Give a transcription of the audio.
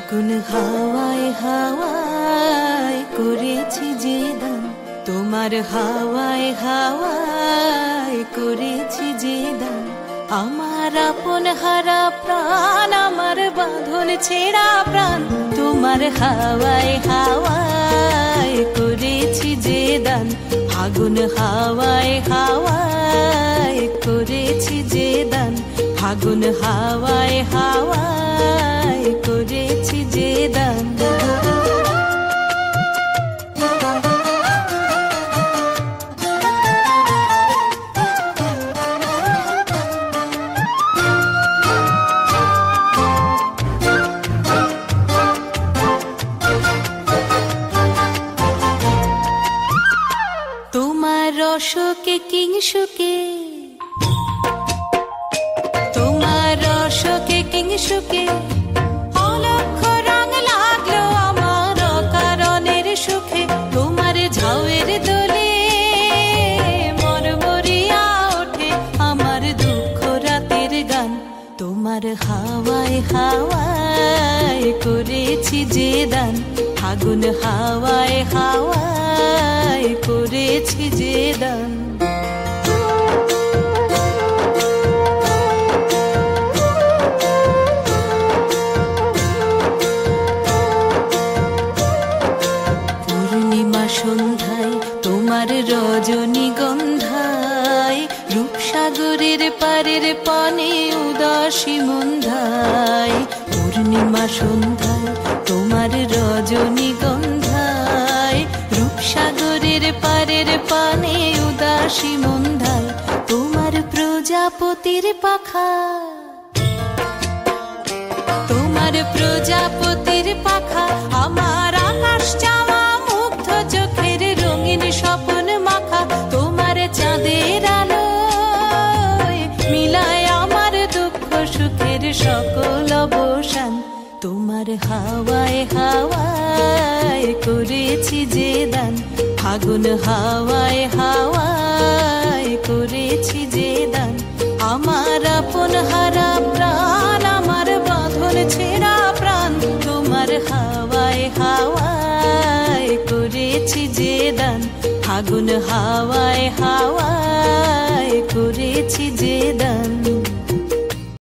ফাগুন হাওয়ায় হাওয়ায় করেছি যে দান, তোমার হাওয়ায় হাওয়ায় করেছি যে দান। আমার আপন হারা প্রাণ, আমার বাঁধন ছেঁড়া প্রাণ, তোমার হাওয়ায় হাওয়ায় করেছি যে দান। ফাগুন হাওয়ায় হাওয়ায় করেছি যে দান, ফাগুন হাওয়ায় হাওয়ায় করেছি যে দান। তোমার রসকে কিংসুকে, তোমার রসকে কিংসুকে অলক্ষ রং লাগলো আমার অকারণের সুখে। তোমার ঝাউয়ের দোলে মরমরিয়া ওঠে আমার দুঃখ রাতের গান। তোমার হাওয়ায় হাওয়ায় করেছি যে দান, ফাগুন হাওয়ায় হাওয়ায় করেছি যে দান। পূর্ণিমা সন্ধ্যায় তোমার রজনীগন্ধায়, রূপসাগরের পারের পানে উদাসী মন্ধায়। পূর্ণিমা সন্ধ্যায় তোমার রজনীগন্ধায়, রূপসাগরের পারের পানে উদাসী মন্ধায়। তোমার প্রজাপতির পাখা, তোমার প্রজাপতির পাখা আমার আকাশ চাওয়া মুগ্ধ চোখের রঙিন স্বপ্ন মাখা। তোমার চাঁদের আলোয় মিলায় আমার দুঃখ সুখের সকল অবসান। তোমার হাওয়ায় হাওয়ায় করেছি যে দান, ফাগুন হাওয়ায় হাওয়ায় করেছি যে দান। আমার আপন হারা প্রাণ, আমার বাঁধন ছেঁড়া প্রাণ, তোমার হাওয়ায় হাওয়ায় করেছি যে দান। ফাগুন হাওয়ায় হাওয়ায় করেছি যে দান।